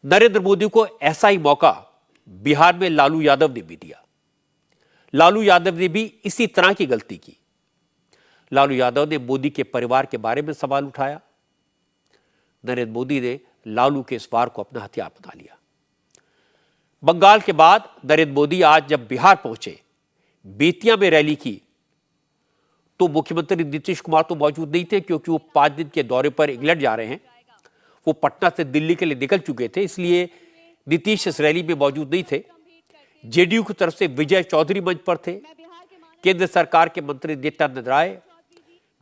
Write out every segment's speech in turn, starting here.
नरेंद्र मोदी को ऐसा ही मौका बिहार में लालू यादव ने भी दिया। लालू यादव ने भी इसी तरह की गलती की। लालू यादव ने मोदी के परिवार के बारे में सवाल उठाया। नरेंद्र मोदी ने लालू के इस वार को अपना हथियार बना लिया। बंगाल के बाद नरेंद्र मोदी आज जब बिहार पहुंचे, बेतिया में रैली की, तो मुख्यमंत्री नीतीश कुमार तो मौजूद नहीं थे क्योंकि वो 5 दिन के दौरे पर इंग्लैंड जा रहे हैं। वो पटना से दिल्ली के लिए निकल चुके थे, इसलिए नीतीश इस रैली में मौजूद नहीं थे। जेडीयू की तरफ से विजय चौधरी मंच पर थे। केंद्र सरकार के मंत्री नित्यानंद राय,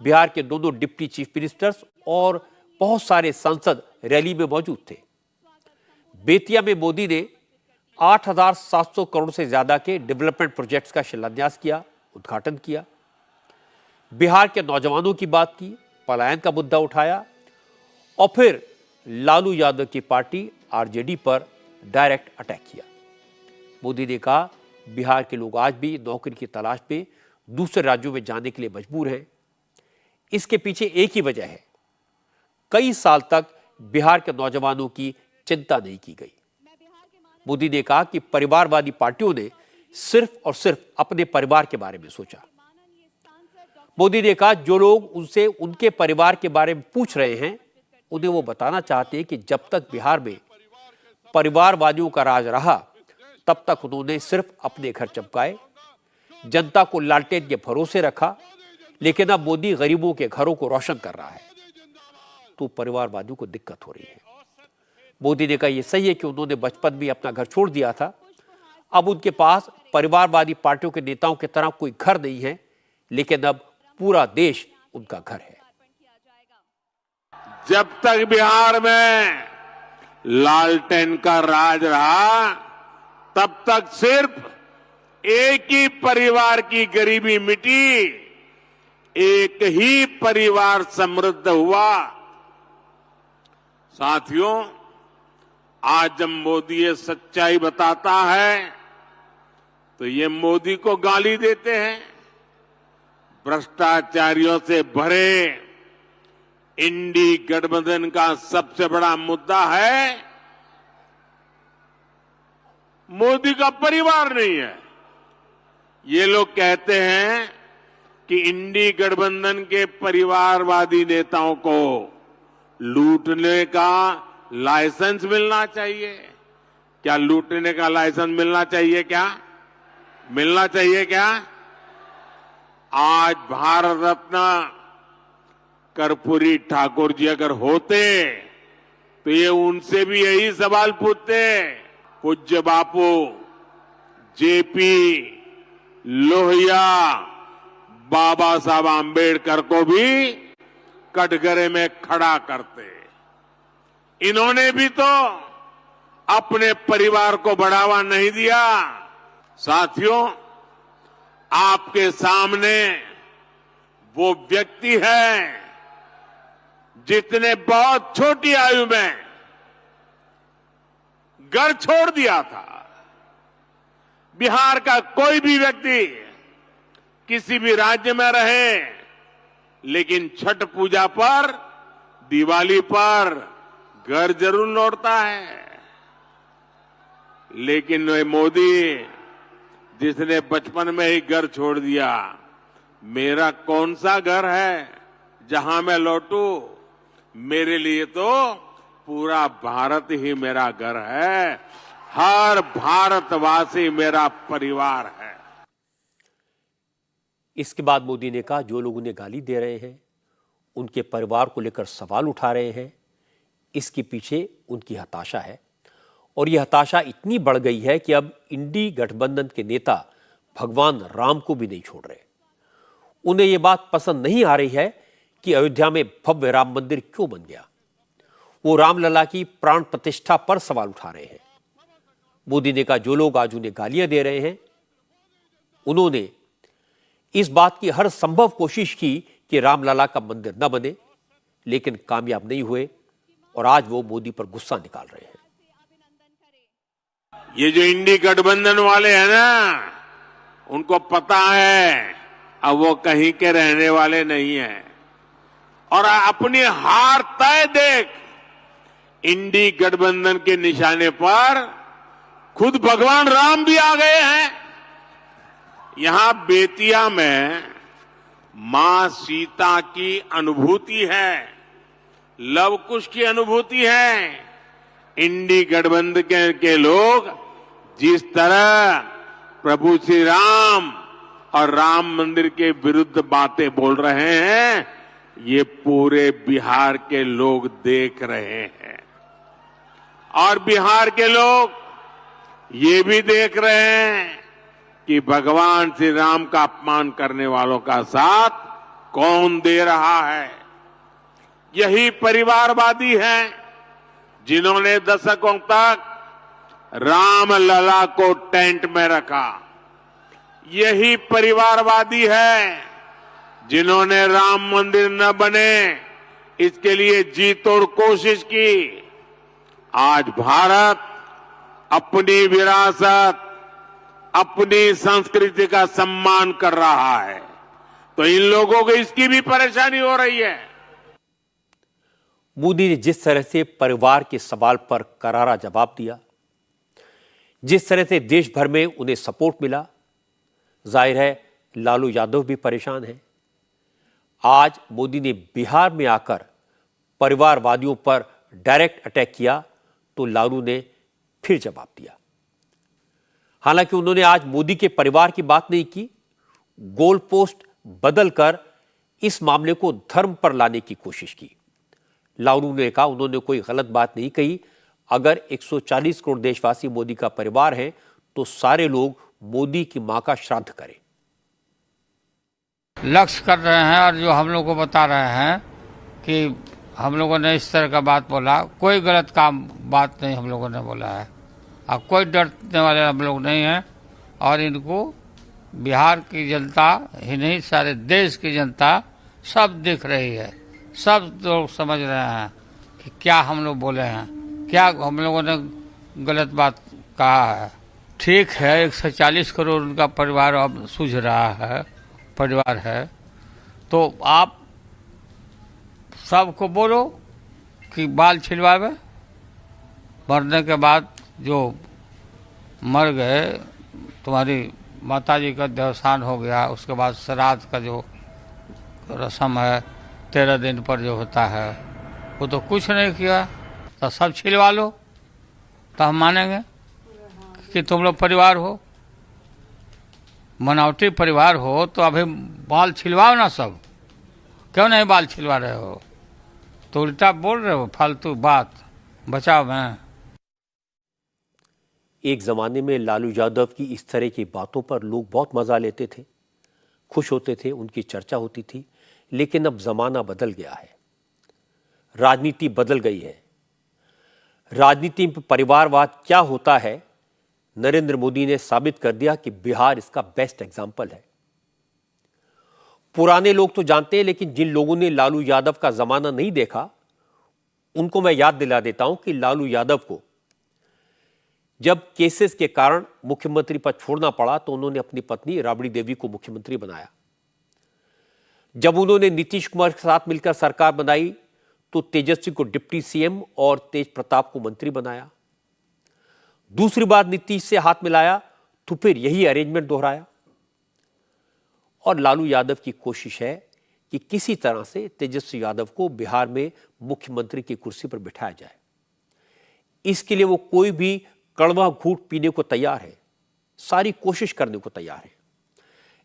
बिहार के दोनों डिप्टी चीफ मिनिस्टर्स और बहुत सारे सांसद रैली में मौजूद थे। बेतिया में मोदी ने 8,700 करोड़ से ज्यादा के डेवलपमेंट प्रोजेक्ट्स का शिलान्यास किया, उद्घाटन किया। बिहार के नौजवानों की बात की, पलायन का मुद्दा उठाया और फिर लालू यादव की पार्टी आरजेडी पर डायरेक्ट अटैक किया। मोदी ने कहा, बिहार के लोग आज भी नौकरी की तलाश में दूसरे राज्यों में जाने के लिए मजबूर हैं। इसके पीछे एक ही वजह है, कई साल तक बिहार के नौजवानों की चिंता नहीं की गई। मोदी ने कहा कि परिवारवादी पार्टियों ने सिर्फ और सिर्फ अपने परिवार के बारे में सोचा। मोदी ने कहा, जो लोग उनसे उनके परिवार के बारे में पूछ रहे हैं, उन्हें वो बताना चाहते हैं कि जब तक बिहार में परिवारवादियों का राज रहा, तब तक उन्होंने सिर्फ अपने घर चमकाए, जनता को लालटेन के भरोसे रखा। लेकिन अब मोदी गरीबों के घरों को रोशन कर रहा है, तो परिवारवादियों को दिक्कत हो रही है। मोदी ने कहा, यह सही है कि उन्होंने बचपन में अपना घर छोड़ दिया था। अब उनके पास परिवारवादी पार्टियों के नेताओं की तरह कोई घर नहीं है, लेकिन अब पूरा देश उनका घर है। जब तक बिहार में लालटेन का राज रहा, तब तक सिर्फ एक ही परिवार की गरीबी मिटी, एक ही परिवार समृद्ध हुआ। साथियों, आज जब मोदी ये सच्चाई बताता है, तो ये मोदी को गाली देते हैं। भ्रष्टाचारियों से भरे इंडी गठबंधन का सबसे बड़ा मुद्दा है मोदी का परिवार नहीं है। ये लोग कहते हैं कि इंडी गठबंधन के परिवारवादी नेताओं को लूटने का लाइसेंस मिलना चाहिए। क्या लूटने का लाइसेंस मिलना चाहिए? क्या मिलना चाहिए? क्या आज भारत रत्न कर्पूरी ठाकुर जी अगर होते तो ये उनसे भी यही सवाल पूछते। पूज्य बापू जेपी लोहिया बाबा साहब आंबेडकर को भी कटघरे में खड़ा करते। इन्होंने भी तो अपने परिवार को बढ़ावा नहीं दिया। साथियों, आपके सामने वो व्यक्ति है जिसने बहुत छोटी आयु में घर छोड़ दिया था। बिहार का कोई भी व्यक्ति किसी भी राज्य में रहे, लेकिन छठ पूजा पर, दिवाली पर घर जरूर लौटता है। लेकिन मोदी, जिसने बचपन में ही घर छोड़ दिया, मेरा कौन सा घर है जहां मैं लौटूं? मेरे लिए तो पूरा भारत ही मेरा घर है। हर भारतवासी मेरा परिवार है। इसके बाद मोदी ने कहा, जो लोग उन्हें गाली दे रहे हैं, उनके परिवार को लेकर सवाल उठा रहे हैं, इसके पीछे उनकी हताशा है। और यह हताशा इतनी बढ़ गई है कि अब इंडी गठबंधन के नेता भगवान राम को भी नहीं छोड़ रहे। उन्हें यह बात पसंद नहीं आ रही है कि अयोध्या में भव्य राम मंदिर क्यों बन गया। वो रामलला की प्राण प्रतिष्ठा पर सवाल उठा रहे हैं। मोदी ने कहा, जो लोग आज उन्हें गालियां दे रहे हैं, उन्होंने इस बात की हर संभव कोशिश की कि रामलला का मंदिर न बने, लेकिन कामयाब नहीं हुए और आज वो मोदी पर गुस्सा निकाल रहे हैं। ये जो इंडी गठबंधन वाले हैं ना, उनको पता है अब वो कहीं के रहने वाले नहीं हैं। और अपनी हार तय देख इंडी गठबंधन के निशाने पर खुद भगवान राम भी आ गए हैं। यहां बेतिया में मां सीता की अनुभूति है, लव कुश की अनुभूति है। इंडी गठबंधन के लोग जिस तरह प्रभु श्री राम और राम मंदिर के विरुद्ध बातें बोल रहे हैं, ये पूरे बिहार के लोग देख रहे हैं। और बिहार के लोग ये भी देख रहे हैं कि भगवान श्री राम का अपमान करने वालों का साथ कौन दे रहा है। यही परिवारवादी हैं जिन्होंने दशकों तक रामलला को टेंट में रखा। यही परिवारवादी है जिन्होंने राम मंदिर न बने इसके लिए जी तोड़ कोशिश की। आज भारत अपनी विरासत, अपनी संस्कृति का सम्मान कर रहा है, तो इन लोगों को इसकी भी परेशानी हो रही है। मोदी ने जिस तरह से परिवार के सवाल पर करारा जवाब दिया, जिस तरह से देश भर में उन्हें सपोर्ट मिला, जाहिर है लालू यादव भी परेशान हैं। आज मोदी ने बिहार में आकर परिवारवादियों पर डायरेक्ट अटैक किया तो लालू ने फिर जवाब दिया। हालांकि उन्होंने आज मोदी के परिवार की बात नहीं की, गोल पोस्ट बदलकर इस मामले को धर्म पर लाने की कोशिश की। लालू ने कहा उन्होंने कोई गलत बात नहीं कही। अगर 140 करोड़ देशवासी मोदी का परिवार है तो सारे लोग मोदी की मां का श्राद्ध करें। लक्ष्य कर रहे हैं और जो हम लोग को बता रहे हैं कि हम लोगों ने इस तरह का बात बोला, कोई गलत बात नहीं हम लोगों ने बोला है और कोई डरने वाले हम लोग नहीं हैं। और इनको बिहार की जनता ही नहीं, सारे देश की जनता सब दिख रही है, सब लोग समझ रहे हैं कि क्या हम लोग बोले हैं, क्या हम लोगों ने गलत बात कहा है। ठीक है, 140 करोड़ उनका परिवार अब सूझ रहा है, परिवार है, तो आप सबको बोलो कि बाल छिलवावे। मरने के बाद जो मर गए, तुम्हारी माताजी का देवसान हो गया, उसके बाद श्राद्ध का जो रस्म है 13 दिन पर जो होता है, वो तो कुछ नहीं किया, तो सब छिलवा लो, तो हम मानेंगे कि तुम लोग परिवार हो, बनावटी परिवार हो। तो अभी बाल छिलवाओ ना सब, क्यों नहीं बाल छिलवा रहे हो? तो उल्टा बोल रहे हो, फालतू बात, बचाओ में। एक जमाने में लालू यादव की इस तरह की बातों पर लोग बहुत मजा लेते थे, खुश होते थे, उनकी चर्चा होती थी। लेकिन अब जमाना बदल गया है, राजनीति बदल गई है। राजनीति में परिवारवाद क्या होता है, नरेंद्र मोदी ने साबित कर दिया कि बिहार इसका बेस्ट एग्जाम्पल है। पुराने लोग तो जानते हैं, लेकिन जिन लोगों ने लालू यादव का जमाना नहीं देखा, उनको मैं याद दिला देता हूं कि लालू यादव को जब केसेस के कारण मुख्यमंत्री पद छोड़ना पड़ा तो उन्होंने अपनी पत्नी राबड़ी देवी को मुख्यमंत्री बनाया। जब उन्होंने नीतीश कुमार के साथ मिलकर सरकार बनाई तो तेजस्वी को डिप्टी सीएम और तेज प्रताप को मंत्री बनाया। दूसरी बार नीतीश से हाथ मिलाया तो फिर यही अरेंजमेंट दोहराया। और लालू यादव की कोशिश है कि किसी तरह से तेजस्वी यादव को बिहार में मुख्यमंत्री की कुर्सी पर बिठाया जाए। इसके लिए वो कोई भी कड़वा घूंट पीने को तैयार है, सारी कोशिश करने को तैयार है।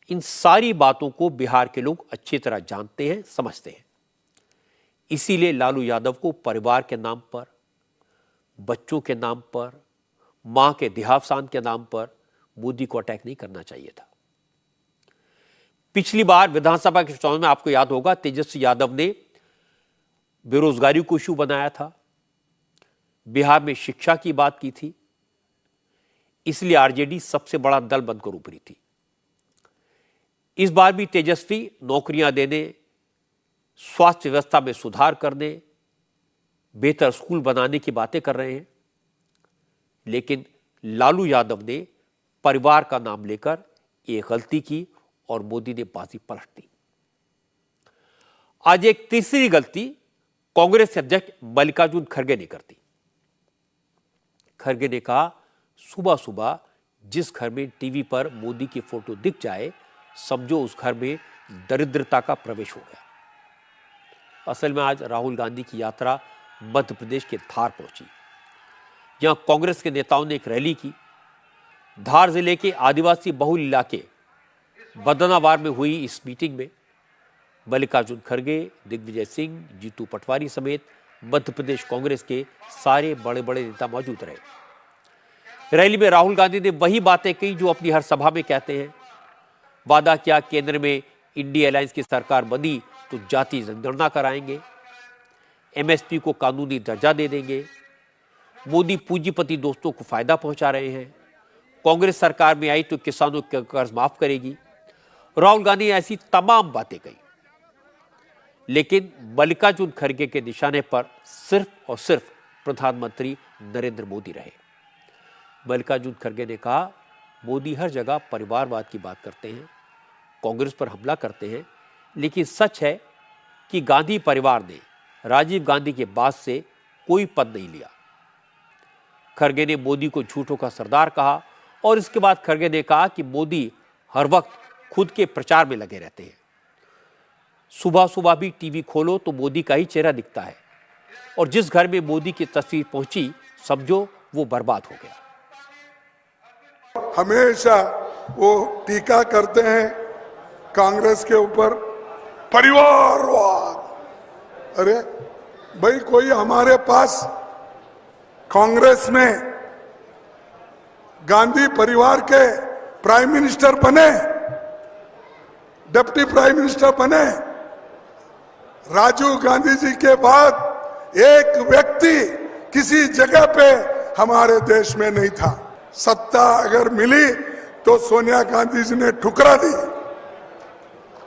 इन सारी बातों को बिहार के लोग अच्छी तरह जानते हैं, समझते हैं। इसीलिए लालू यादव को परिवार के नाम पर, बच्चों के नाम पर, मां के देहावसान के नाम पर मोदी को अटैक नहीं करना चाहिए था। पिछली बार विधानसभा के चुनाव में आपको याद होगा, तेजस्वी यादव ने बेरोजगारी को इशू बनाया था, बिहार में शिक्षा की बात की थी, इसलिए आरजेडी सबसे बड़ा दल बनकर उभरी थी। इस बार भी तेजस्वी नौकरियां देने, स्वास्थ्य व्यवस्था में सुधार करने, बेहतर स्कूल बनाने की बातें कर रहे हैं। लेकिन लालू यादव ने परिवार का नाम लेकर एक गलती की और मोदी ने बाजी पलट दी। आज एक तीसरी गलती कांग्रेस अध्यक्ष मल्लिकार्जुन खड़गे ने कर दी। खरगे ने कहा, सुबह सुबह जिस घर में टीवी पर मोदी की फोटो दिख जाए, समझो उस घर में दरिद्रता का प्रवेश हो गया। असल में आज राहुल गांधी की यात्रा मध्य प्रदेश के धार पहुंची। यहां कांग्रेस के नेताओं ने एक रैली की। धार जिले के आदिवासी बहुल इलाके बदनावार में हुई इस मीटिंग में मल्लिकार्जुन खड़गे, दिग्विजय सिंह, जीतू पटवारी समेत मध्य प्रदेश कांग्रेस के सारे बड़े बड़े नेता मौजूद रहे। रैली में राहुल गांधी ने वही बातें कही जो अपनी हर सभा में कहते हैं। वादा किया, केंद्र में इंडिया अलायंस की सरकार बनी तो जाति जनगणना कराएंगे, एमएसपी को कानूनी दर्जा दे देंगे, मोदी पूंजीपति दोस्तों को फायदा पहुंचा रहे हैं, कांग्रेस सरकार में आई तो किसानों का कर्ज माफ करेगी। राहुल गांधी ने ऐसी तमाम बातें कही, लेकिन मल्लिकार्जुन खड़गे के निशाने पर सिर्फ और सिर्फ प्रधानमंत्री नरेंद्र मोदी रहे। मल्लिकार्जुन खड़गे ने कहा, मोदी हर जगह परिवारवाद की बात करते हैं, कांग्रेस पर हमला करते हैं, लेकिन सच है कि गांधी परिवार ने राजीव गांधी के बाद से कोई पद नहीं लिया। खड़गे ने मोदी को झूठों का सरदार कहा और इसके बाद खड़गे ने कहा कि मोदी हर वक्त खुद के प्रचार में लगे रहते हैं। सुबह सुबह भी टीवी खोलो तो मोदी का ही चेहरा दिखता है और जिस घर में मोदी की तस्वीर पहुंची, समझो वो बर्बाद हो गया। हमेशा वो टीका करते हैं कांग्रेस के ऊपर, परिवारवाद। अरे भाई, कोई हमारे पास कांग्रेस में गांधी परिवार के प्राइम मिनिस्टर बने, डिप्टी प्राइम मिनिस्टर बने। राजीव गांधी जी के बाद एक व्यक्ति किसी जगह पे हमारे देश में नहीं था। सत्ता अगर मिली तो सोनिया गांधी जी ने ठुकरा दी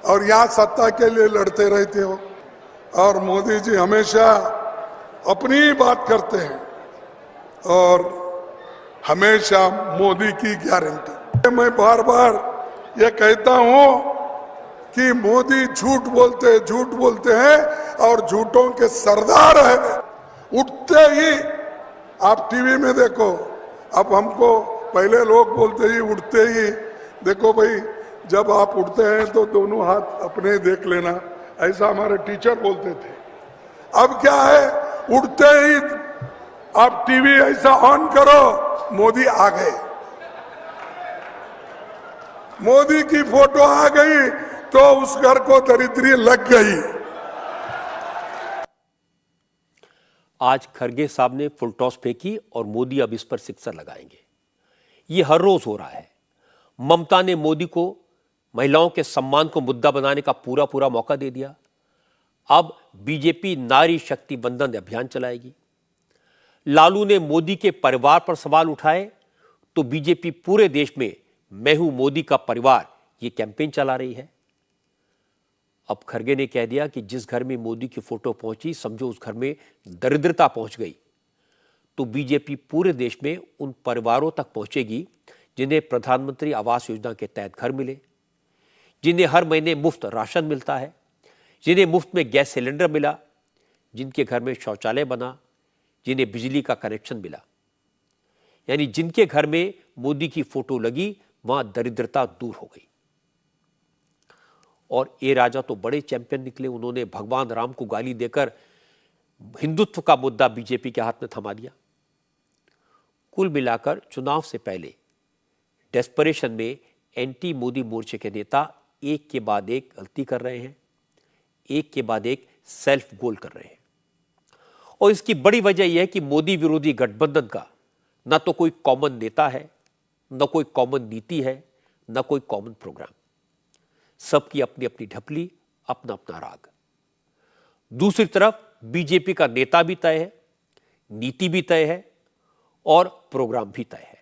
और यहां सत्ता के लिए लड़ते रहते हो। और मोदी जी हमेशा अपनी बात करते हैं और हमेशा मोदी की गारंटी। मैं बार बार ये कहता हूं कि मोदी झूठ बोलते हैं और झूठों के सरदार है। उठते ही आप टीवी में देखो, अब हमको पहले लोग बोलते ही उठते ही देखो भाई, जब आप उठते हैं तो दोनों हाथ अपने देख लेना, ऐसा हमारे टीचर बोलते थे। अब क्या है, उठते ही आप टीवी ऐसा ऑन करो, मोदी आ गए, मोदी की फोटो आ गई तो उस घर को दरिद्री लग गई। आज खड़गे साहब ने फुल टॉस फेंकी और मोदी अब इस पर सिक्सर लगाएंगे। ये हर रोज हो रहा है। ममता ने मोदी को महिलाओं के सम्मान को मुद्दा बनाने का पूरा मौका दे दिया। अब बीजेपी नारी शक्ति बंधन अभियान चलाएगी। लालू ने मोदी के परिवार पर सवाल उठाए तो बीजेपी पूरे देश में मैं हूं मोदी का परिवार ये कैंपेन चला रही है। अब खड़गे ने कह दिया कि जिस घर में मोदी की फोटो पहुंची, समझो उस घर में दरिद्रता पहुंच गई। तो बीजेपी पूरे देश में उन परिवारों तक पहुंचेगी जिन्हें प्रधानमंत्री आवास योजना के तहत घर मिले, जिन्हें हर महीने मुफ्त राशन मिलता है, जिन्हें मुफ्त में गैस सिलेंडर मिला, जिनके घर में शौचालय बना, जिन्हें बिजली का कनेक्शन मिला। यानी जिनके घर में मोदी की फोटो लगी वहां दरिद्रता दूर हो गई। और ए राजा तो बड़े चैंपियन निकले। उन्होंने भगवान राम को गाली देकर हिंदुत्व का मुद्दा बीजेपी के हाथ में थमा दिया। कुल मिलाकर चुनाव से पहले डेस्परेशन में एंटी मोदी मोर्चे के नेता एक के बाद एक गलती कर रहे हैं, एक के बाद एक सेल्फ गोल कर रहे हैं। और इसकी बड़ी वजह यह है कि मोदी विरोधी गठबंधन का न तो कोई कॉमन नेता है, न कोई कॉमन नीति है, न कोई कॉमन प्रोग्राम। सबकी अपनी अपनी ढपली, अपना अपना राग। दूसरी तरफ बीजेपी का नेता भी तय है, नीति भी तय है और प्रोग्राम भी तय है।